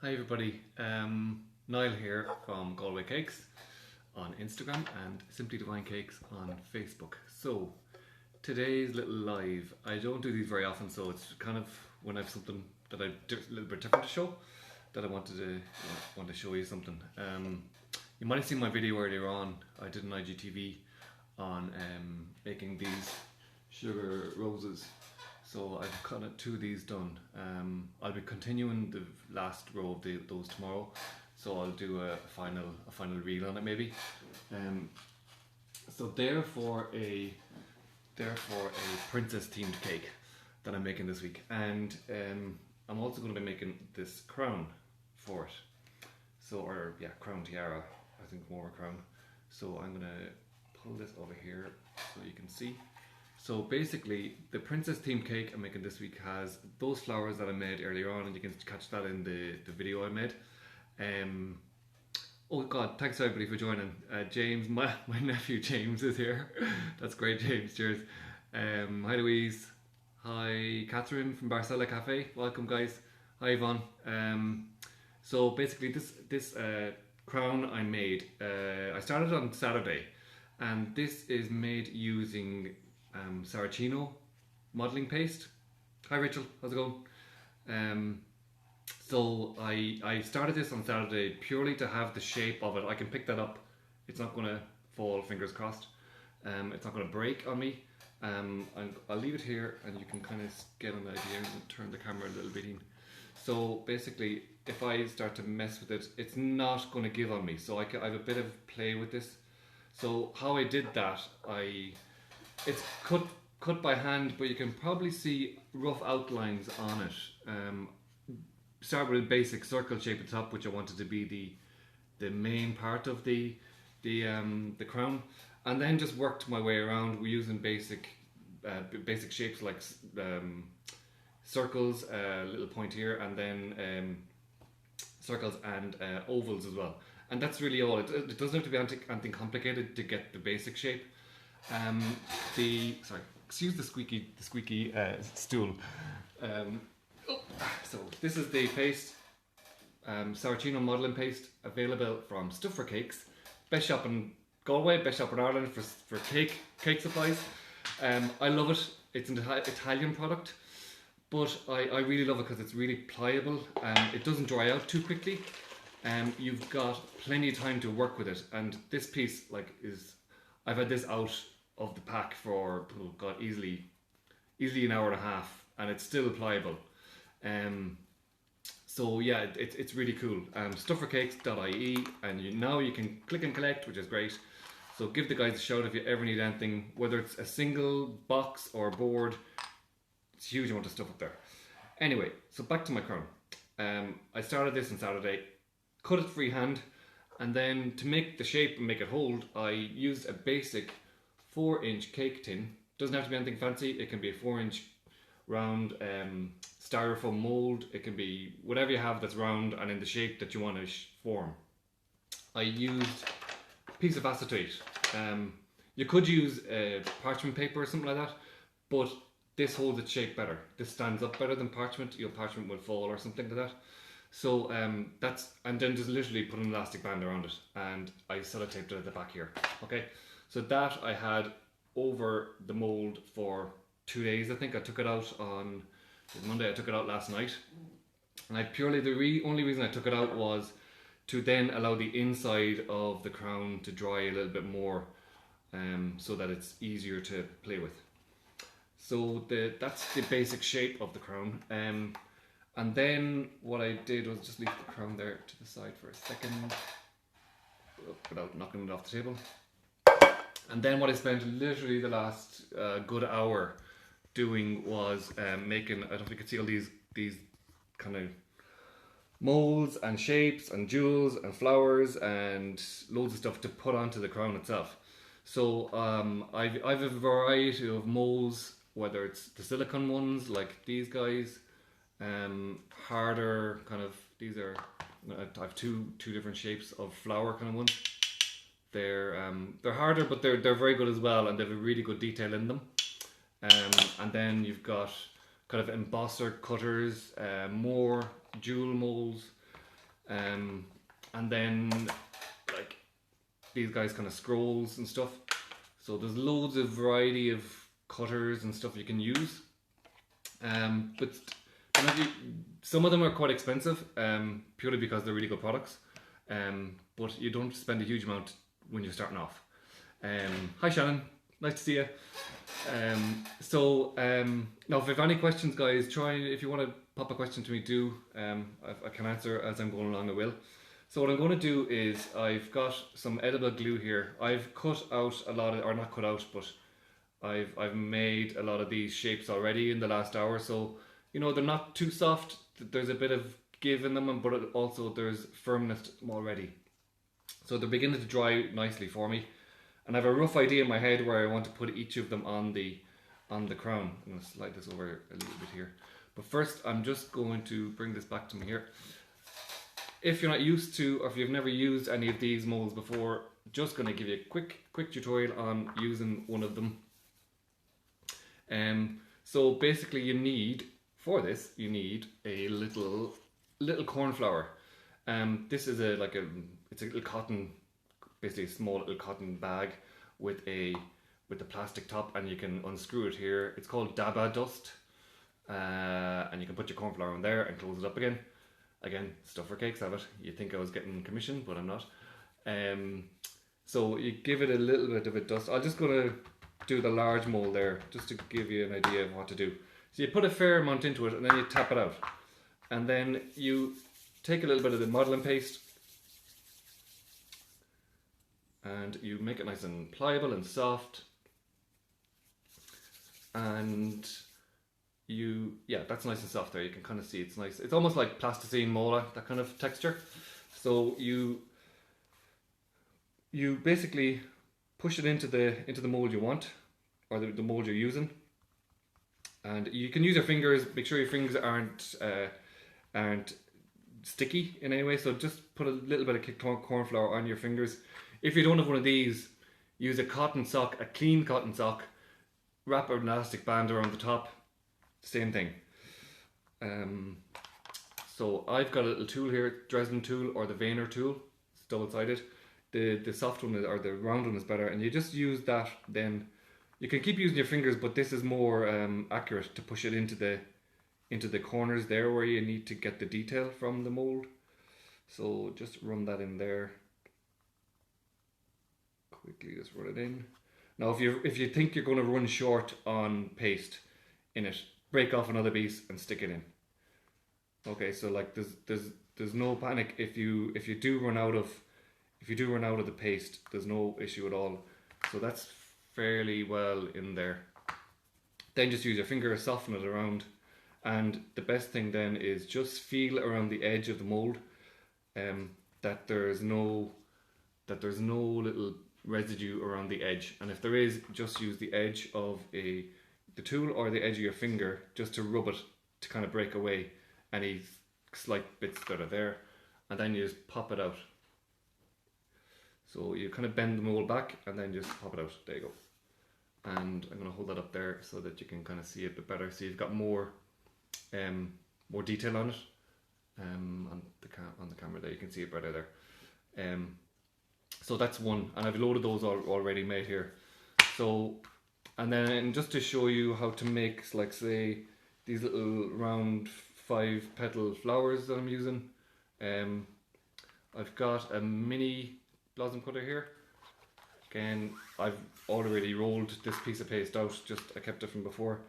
Hi everybody, Niall here from Galway Cakes on Instagram and Simply Divine Cakes on Facebook. So today's little live, I don't do these very often, so it's kind of when I have something that a little bit different to show that I wanted to want to show you something. You might have seen my video earlier on. I did an IGTV on making these sugar roses. So I've kind of two of these done. I'll be continuing the last row of those tomorrow. So I'll do a final reel on it maybe. So they're for a princess themed cake that I'm making this week, and I'm also going to be making this crown for it. So crown tiara. I think more a crown. So I'm gonna pull this over here so you can see. So basically, the princess themed cake I'm making this week has those flowers that I made earlier on, and you can catch that in the video I made. Oh God, thanks everybody for joining. James, my nephew James is here. That's great, James, cheers. Hi Louise. Hi Catherine from Barcella Cafe, welcome guys. Hi Yvonne. So basically this crown I made, I started on Saturday, and this is made using Saracino modelling paste. Hi Rachel, how's it going? So I started this on Saturday purely to have the shape of it. I can pick that up. It's not going to fall, fingers crossed. It's not going to break on me. I'll leave it here and you can kind of get an idea and turn the camera a little bit in. So basically, if I start to mess with it, it's not going to give on me. So I have a bit of play with this. So how I did that, it's cut by hand, but you can probably see rough outlines on it. Start with a basic circle shape at the top, which I wanted to be the main part of the crown, and then just worked my way around. We're using basic shapes like circles, little point here, and then circles and ovals as well. And that's really all. It doesn't have to be anything complicated to get the basic shape. Excuse the squeaky stool. So this is the paste, Saracino modelling paste, available from Stuff for Cakes, best shop in Galway, best shop in Ireland for cake supplies. I love it. It's an Italian product, but I really love it because it's really pliable. It doesn't dry out too quickly. You've got plenty of time to work with it, and this piece I've had this out of the pack for easily an hour and a half, and it's still pliable. So yeah, it's really cool. Stufforcakes.ie, and now you can click and collect, which is great. So give the guys a shout if you ever need anything, whether it's a single box or a board. It's a huge amount of stuff up there. Anyway, so back to my crown. I started this on Saturday, cut it freehand, and then to make the shape and make it hold, I used a basic 4-inch cake tin. Doesn't have to be anything fancy. It can be a 4-inch round styrofoam mold. It can be whatever you have that's round and in the shape that you want to form. I used a piece of acetate. You could use parchment paper or something like that, but this holds its shape better. This stands up better than parchment. Your parchment would fall or something like that. So and then just literally put an elastic band around it, and I sellotaped it at the back here. Okay, so that I had over the mold for 2 days. I think I took it out on Monday. I took it out last night, and the only reason I took it out was to then allow the inside of the crown to dry a little bit more, so that it's easier to play with. So that's the basic shape of the crown. And then what I did was just leave the crown there to the side for a second without knocking it off the table. And then what I spent literally the last good hour doing was making, I don't know if you can see all these kind of molds and shapes and jewels and flowers and loads of stuff to put onto the crown itself. So I've a variety of molds, whether it's the silicone ones like these guys, harder kind of, I have two different shapes of flower kind of ones. They're harder, but they're very good as well, and they have a really good detail in them. And then you've got kind of embosser cutters, more jewel molds, and then like these guys kind of scrolls and stuff. So there's loads of variety of cutters and stuff you can use. But some of them are quite expensive, purely because they're really good products. But you don't spend a huge amount when you're starting off. Hi Shannon, nice to see you. Now if you have any questions, guys, if you want to pop a question to me, do. I can answer as I'm going along, I will. So what I'm going to do is, I've got some edible glue here. I've cut out a lot of, or not cut out, but I've made a lot of these shapes already in the last hour. So, you know, they're not too soft. There's a bit of give in them, but also there's firmness to them already. So they're beginning to dry nicely for me. And I have a rough idea in my head where I want to put each of them on the crown. I'm going to slide this over a little bit here. But first, I'm just going to bring this back to me here. If you're not used to, or if you've never used any of these molds before, just going to give you a quick tutorial on using one of them. So basically you need, for this, you need a little corn flour. This is it's a little cotton, basically a small little cotton bag with the plastic top, and you can unscrew it here. It's called Daba dust, and you can put your corn flour in there and close it up again. Again, Stuffer Cakes have it. You'd think I was getting commission, but I'm not. So you give it a little bit of a dust. I'm just going to do the large mold there, just to give you an idea of what to do. So you put a fair amount into it, and then you tap it out. And then you take a little bit of the modeling paste, and you make it nice and pliable and soft. And that's nice and soft there. You can kind of see it's nice. It's almost like plasticine mola, that kind of texture. So you basically push it into the mold you want, or the mold you're using. And you can use your fingers. Make sure your fingers aren't sticky in any way. So just put a little bit of corn flour on your fingers. If you don't have one of these, use a cotton sock, a clean cotton sock. Wrap an elastic band around the top. Same thing. So I've got a little tool here, Dresden tool or the Vayner tool. It's double-sided. The soft one or the round one is better, and you just use that. Then you can keep using your fingers, but this is more accurate to push it into the corners there where you need to get the detail from the mold. So just run that in there. Quickly just run it in. Now if you think you're going to run short on paste in it, break off another piece and stick it in. Okay, so like there's no panic if you do run out of the paste. There's no issue at all. So that's fairly well in there. Then just use your finger to soften it around, and the best thing then is just feel around the edge of the mold, that there's no little residue around the edge, and if there is, just use the edge of the tool or the edge of your finger just to rub it to kind of break away any slight bits that are there, and then you just pop it out. So you kind of bend the mold back and then just pop it out. There you go. And I'm going to hold that up there so that you can kind of see it a bit better. So you've got more detail on it. On the camera there, you can see it better there. So that's one, and I've loaded those already made here. So, and then just to show you how to make, like, say, these little round 5-petal flowers that I'm using. I've got a mini blossom cutter here. Again, I've already rolled this piece of paste out, just I kept it from before.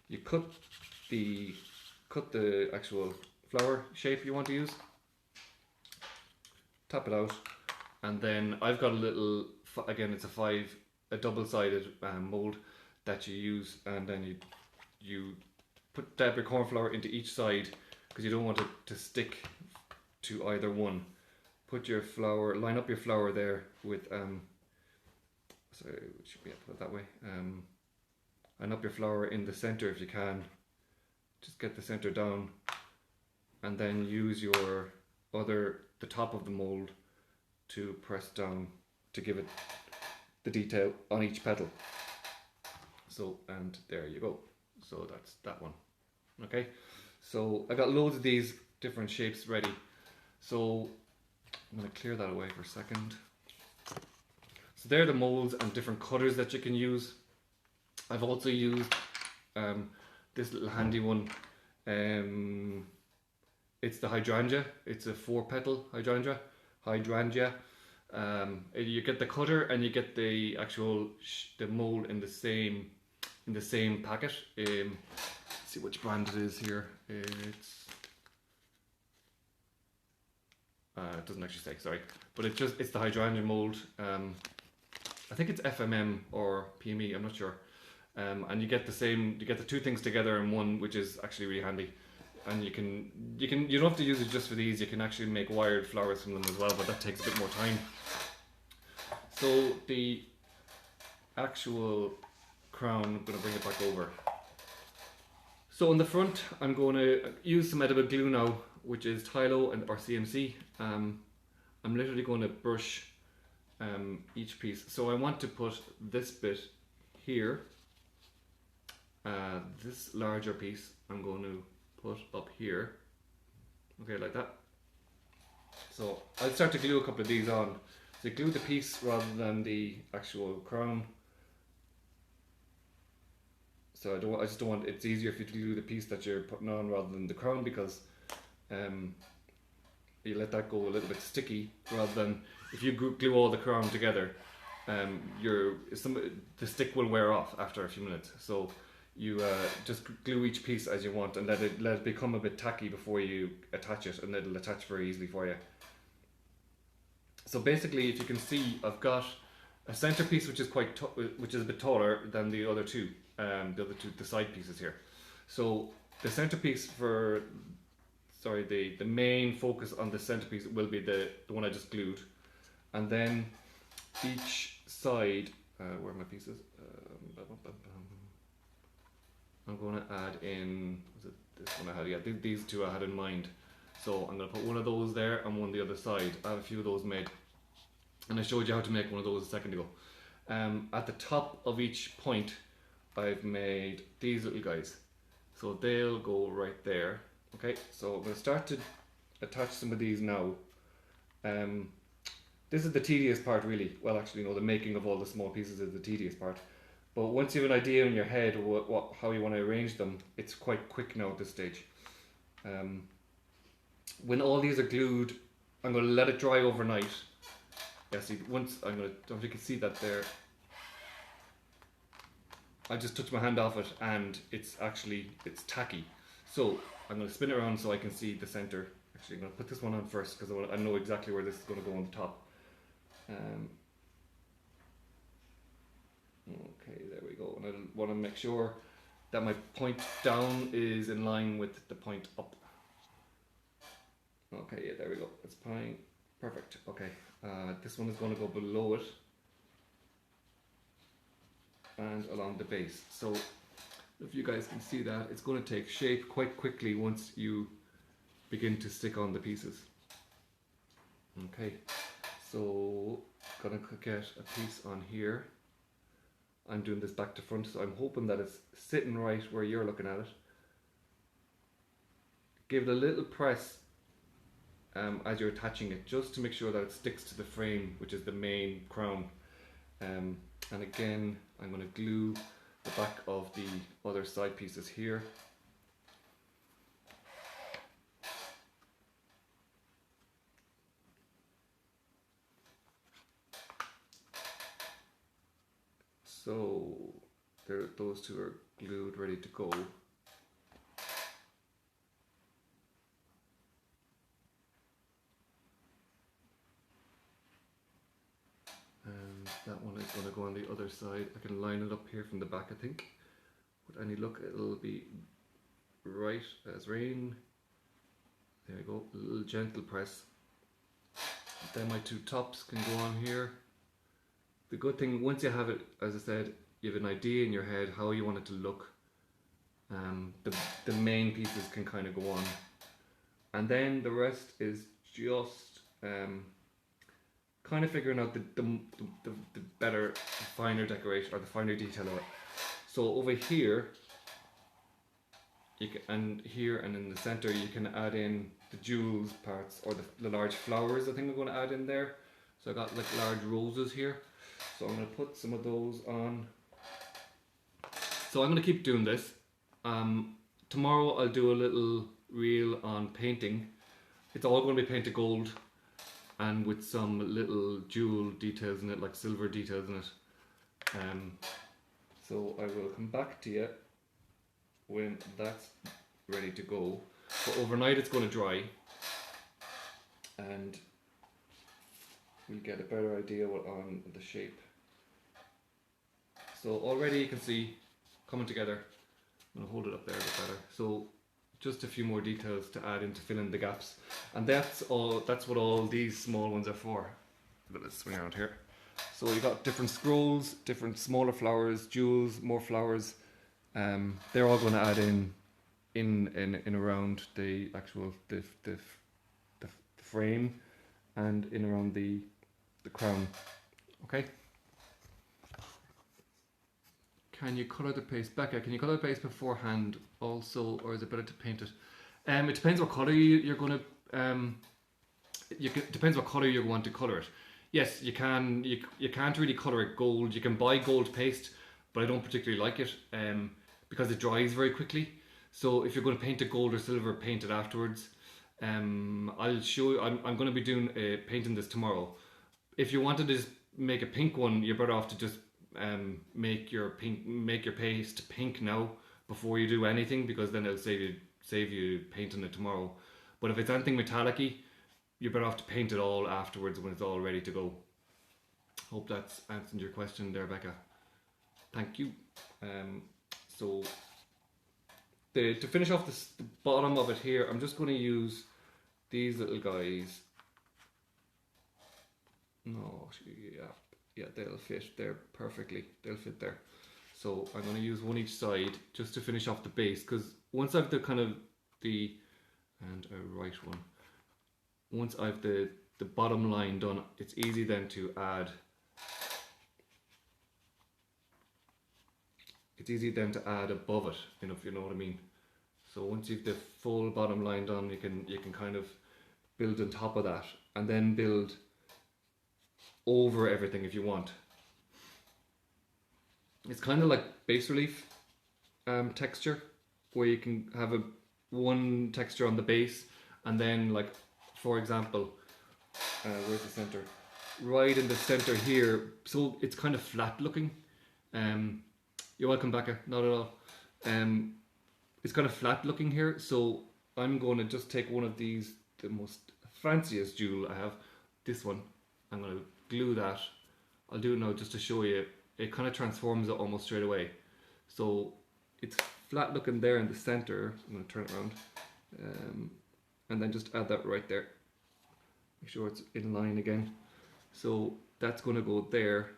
You cut the actual flower shape you want to use, tap it out, and then I've got a little, again it's a double-sided mold that you use, and then you dab your corn flour into each side because you don't want it to stick to either one. Put your flour, line up your flour there with so it should be put it that way. Line up your flour in the center if you can. Just get the center down, and then use the top of the mold to press down to give it the detail on each petal. So, and there you go. So that's that one. Okay, so I got loads of these different shapes ready. So I'm going to clear that away for a second. So they're the molds and different cutters that you can use. I've also used this little handy one. It's the hydrangea. It's a 4-petal hydrangea. You get the cutter and you get the actual the mold in the same packet. Let's see which brand it is here. It's it doesn't actually say, sorry, but it's the hydrangea mold. I think it's FMM or PME, I'm not sure. And you get the two things together in one, which is actually really handy. And you don't have to use it just for these. You can actually make wired flowers from them as well, but that takes a bit more time. So the actual crown, I'm going to bring it back over. So on the front, I'm going to use some edible glue now, which is Tylo or CMC. I'm literally going to brush each piece. So I want to put this bit here. This larger piece I'm going to put up here. Okay, like that. So I'll start to glue a couple of these on. So glue the piece rather than the actual crown. So I just don't want, it's easier if you glue the piece that you're putting on rather than the crown, because you let that go a little bit sticky, rather than if you glue all the crown together, the stick will wear off after a few minutes. So you just glue each piece as you want and let it become a bit tacky before you attach it, and it'll attach very easily for you. So basically, if you can see, I've got a center piece which is which is a bit taller than the other two, the side pieces here. So the centerpiece the main focus on the centerpiece will be the one I just glued, and then each side, where are my pieces? I'm going to add in, was it this one I had? Yeah, these two I had in mind. So I'm going to put one of those there and one on the other side. I have a few of those made, and I showed you how to make one of those a second ago. At the top of each point, I've made these little guys. So they'll go right there. Okay, so I'm going to start to attach some of these now. This is the tedious part, really. Well, actually, no, the making of all the small pieces is the tedious part. But once you have an idea in your head of how you want to arrange them, it's quite quick now at this stage. When all these are glued, I'm going to let it dry overnight. Yeah, see, once I don't know if you can see that there. I just touched my hand off it and it's tacky. So I'm going to spin it around so I can see the center. Actually, I'm going to put this one on first because I know exactly where this is going to go on the top. Okay, there we go. And I want to make sure that my point down is in line with the point up. Okay, yeah, there we go. It's fine. Perfect. Okay, this one is going to go below it and along the base. So if you guys can see that, it's going to take shape quite quickly once you begin to stick on the pieces. Okay, so gonna get a piece on here. I'm doing this back to front, so I'm hoping that it's sitting right where you're looking at it. Give it a little press as you're attaching it, just to make sure that it sticks to the frame, which is the main crown. And again, I'm going to glue the back of the other side pieces here. So those two are glued, ready to go. And that one is going to go on the other side. I can line it up here from the back, I think. With any luck, it'll be right as rain. There you go, a little gentle press. Then my two tops can go on here. The good thing, once you have it, as I said, you have an idea in your head how you want it to look. The main pieces can kind of go on. And then the rest is just kind of figuring out the better, the finer decoration or the finer detail of it. So over here, and here and in the center you can add in the jewels parts or the large flowers. I think I'm going to add in there. So I got like large roses here. So I'm going to put some of those on. So I'm going to keep doing this. Tomorrow I'll do a little reel on painting. It's all going to be painted gold and with some little jewel details in it, like silver details in it. So I will come back to you when that's ready to go. But overnight it's going to dry and we'll get a better idea on the shape. So already you can see coming together. I'm going to hold it up there a bit better. So just a few more details to add in to fill in the gaps. And that's what all these small ones are for. Let's swing around here. So you got different scrolls, different smaller flowers, jewels, more flowers. They're all going to add in around the actual the frame and in around the crown. Okay. Can you colour the paste, Becca? Can you colour the paste beforehand also, or is it better to paint it? It depends what colour you're going to. Depends what colour you want to colour it. Yes, you can. You can't really colour it gold. You can buy gold paste, but I don't particularly like it because it dries very quickly. So if you're going to paint it gold or silver, paint it afterwards. I'll show you. I'm going to be doing painting this tomorrow. If you wanted to just make a pink one, you're better off to just make your paste pink now before you do anything, because then it'll save you painting it tomorrow. But if it's anything metallic-y, you're better off to paint it all afterwards when it's all ready to go. Hope that's answered your question there, Becca. Thank you. So to finish off the bottom of it here, I'm just going to use these little guys. No, yeah, they'll fit there perfectly. They'll fit there. So I'm going to use one each side just to finish off the base, because once I've and a right one. Once I've the bottom line done, it's easy then to add. It's easy then to add above it, if you know what I mean. So once you've the full bottom line done, you can kind of build on top of that, and then build over everything if you want. It's kind of like bas relief texture, where you can have one texture on the base, and then, like, for example, where's the center? Right in the center here, so it's kind of flat looking. You're welcome, Becca. Not at all. It's kind of flat looking here, so I'm going to just take one of these, the most fanciest jewel I have, this one. I'm going to glue that. I'll do it now just to show you. It kind of transforms it almost straight away. So it's flat looking there in the center. I'm going to turn it around, and then just add that right there. Make sure it's in line again. So that's going to go there,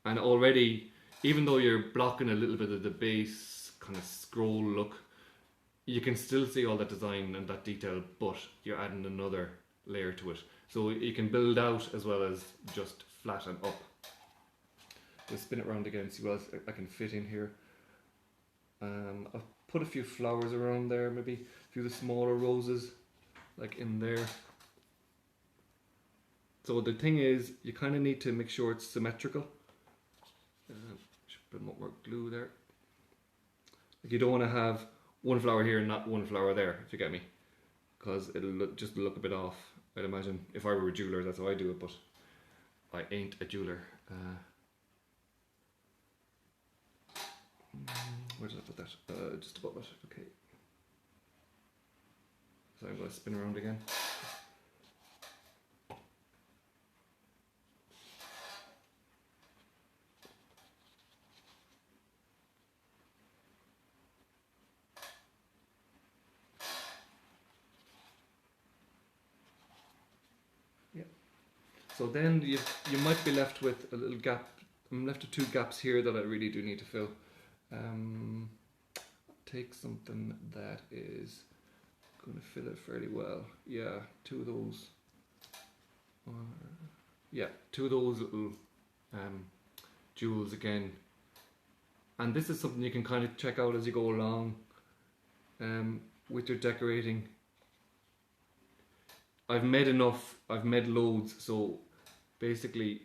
and already, even though you're blocking a little bit of the base kind of scroll look, you can still see all that design and that detail, but you're adding another layer to it. So you can build out as well as just flatten up. We'll spin it around again, see what else I can fit in here. I'll put a few flowers around there, maybe a few of the smaller roses, like in there. So the thing is, you kind of need to make sure it's symmetrical. Should put more glue there. Like, you don't want to have one flower here and not one flower there, if you get me, because it'll just look a bit off. I'd imagine if I were a jeweler, that's how I do it, but I ain't a jeweler. Where did I put that? Just above it. Okay. So I'm going to spin around again. So then you might be left with a little gap. I'm left with two gaps here that I really do need to fill. Take something that is going to fill it fairly well. Yeah, two of those. Two of those little jewels again. And this is something you can kind of check out as you go along. with your decorating. I've made enough, I've made loads, so basically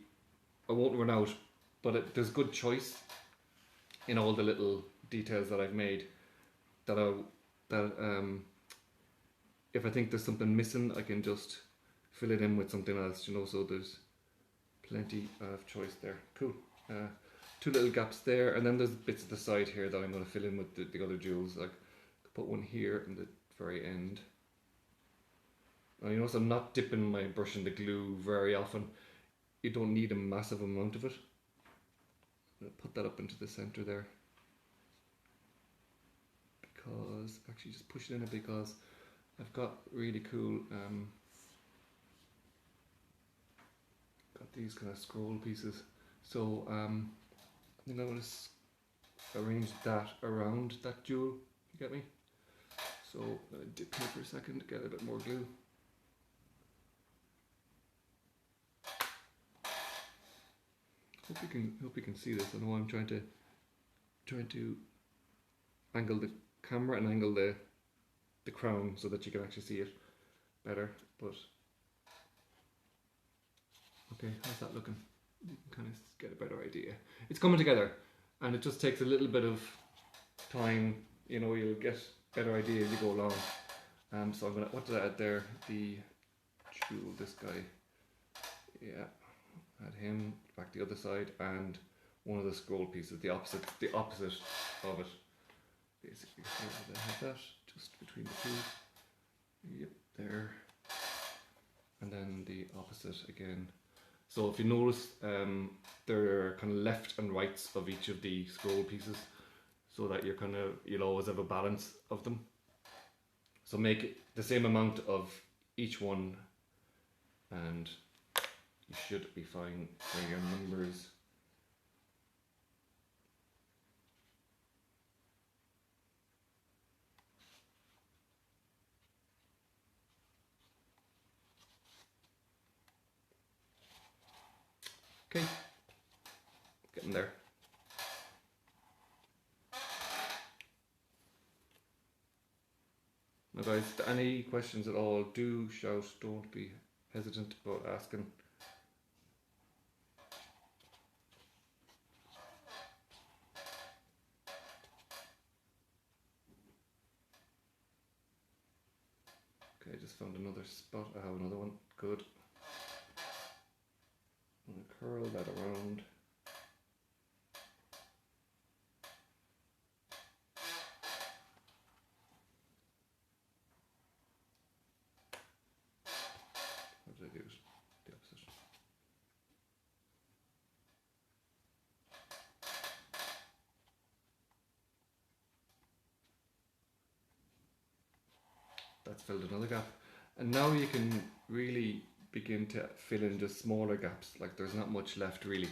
I won't run out, but there's good choice in all the little details that I've made that if I think there's something missing, I can just fill it in with something else, you know, so there's plenty of choice there. Cool. Two little gaps there, and then there's bits at the side here that I'm going to fill in with the other jewels. Like, put one here in the very end. Now, you notice I'm not dipping my brush in the glue very often. You don't need a massive amount of it. I'll put that up into the center there. Because, actually just push it in it because I've got really cool, got these kind of scroll pieces. So I think I'm going to arrange that around that jewel, you get me? So I'm going to dip here for a second to get a bit more glue. Hope you can see this. I know I'm trying to angle the camera and angle the crown so that you can actually see it better. But okay, how's that looking? You can kind of get a better idea. It's coming together, and it just takes a little bit of time. You know, you'll get better idea as you go along. So I'm gonna, what did I add there? The jewel, this guy. Yeah. Add him back the other side, and one of the scroll pieces, the opposite of it, basically. So I have that just between the two. Yep, there. And then the opposite again. So if you notice, there are kind of left and rights of each of the scroll pieces, so that you'll always have a balance of them. So make the same amount of each one, and you should be fine for your numbers. Okay, getting there. Now guys, any questions at all, do shout, don't be hesitant about asking. Okay, I just found another spot. I have another one. Good. I'm going to curl that around. How did I do it? The opposite. That's filled another gap. And now you can really begin to fill in just smaller gaps, like there's not much left really.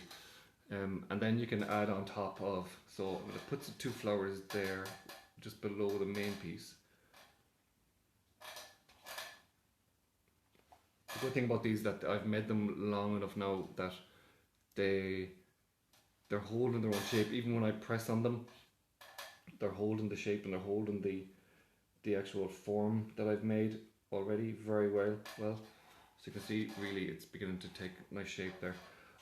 And then you can add on top of, so I'm going to put the two flowers there just below the main piece. The good thing about these is that I've made them long enough now that they're holding their own shape. Even when I press on them, they're holding the shape and they're holding the actual form that I've made already very well. So you can see really it's beginning to take nice shape there.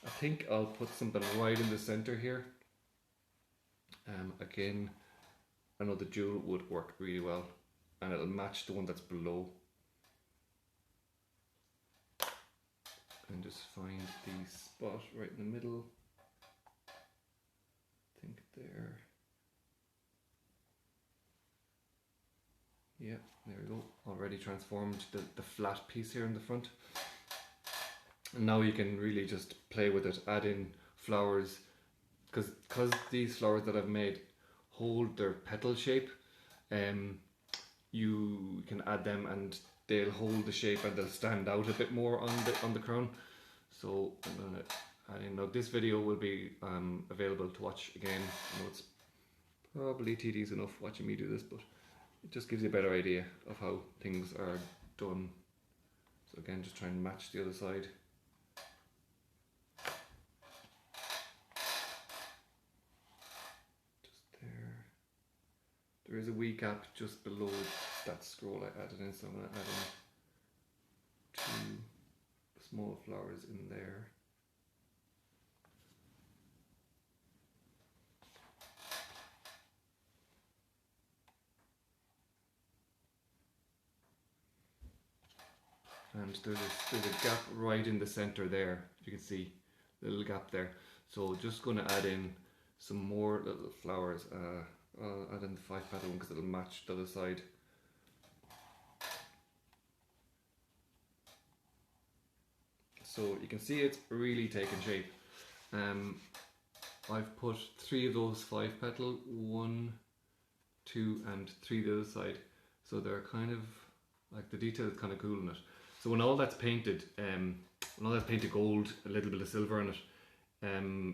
I think I'll put something right in the center here. Again, I know the jewel would work really well, and it'll match the one that's below. And just find the spot right in the middle. I think there. Yeah, there we go. Already transformed the flat piece here in the front. And now you can really just play with it, add in flowers, because these flowers that I've made hold their petal shape. You can add them and they'll hold the shape and they'll stand out a bit more on the crown. So I'm gonna add in. Now this video will be available to watch again. I know it's probably tedious enough watching me do this, but it just gives you a better idea of how things are done. So again, just try and match the other side. Just there. There is a wee gap just below that scroll I added in, so I'm going to add in 2 small flowers in there. And there's a gap right in the center there, if you can see, the little gap there. So just going to add in some more little flowers. I'll add in the 5-petal one because it'll match the other side. So you can see it's really taken shape. I've put 3 of those 5-petal, 1, 2 and 3 the other side. So they're kind of, like, the detail is kind of cool in it. So when all that's painted, gold, a little bit of silver in it,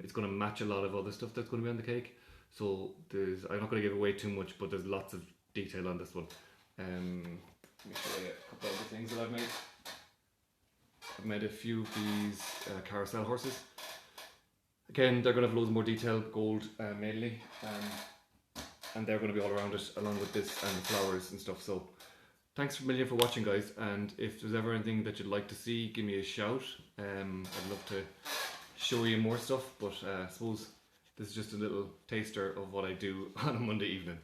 it's going to match a lot of other stuff that's going to be on the cake. So I'm not going to give away too much, but there's lots of detail on this one. Let me show you a couple of the things that I've made. I've made a few of these carousel horses. Again, they're going to have loads more detail, gold mainly, and they're going to be all around it, along with this and the flowers and stuff. So thanks a million for watching, guys, and if there's ever anything that you'd like to see, give me a shout. I'd love to show you more stuff, but I suppose this is just a little taster of what I do on a Monday evening.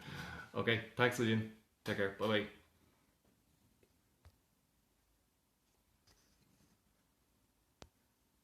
Okay, thanks a million. Take care. Bye bye.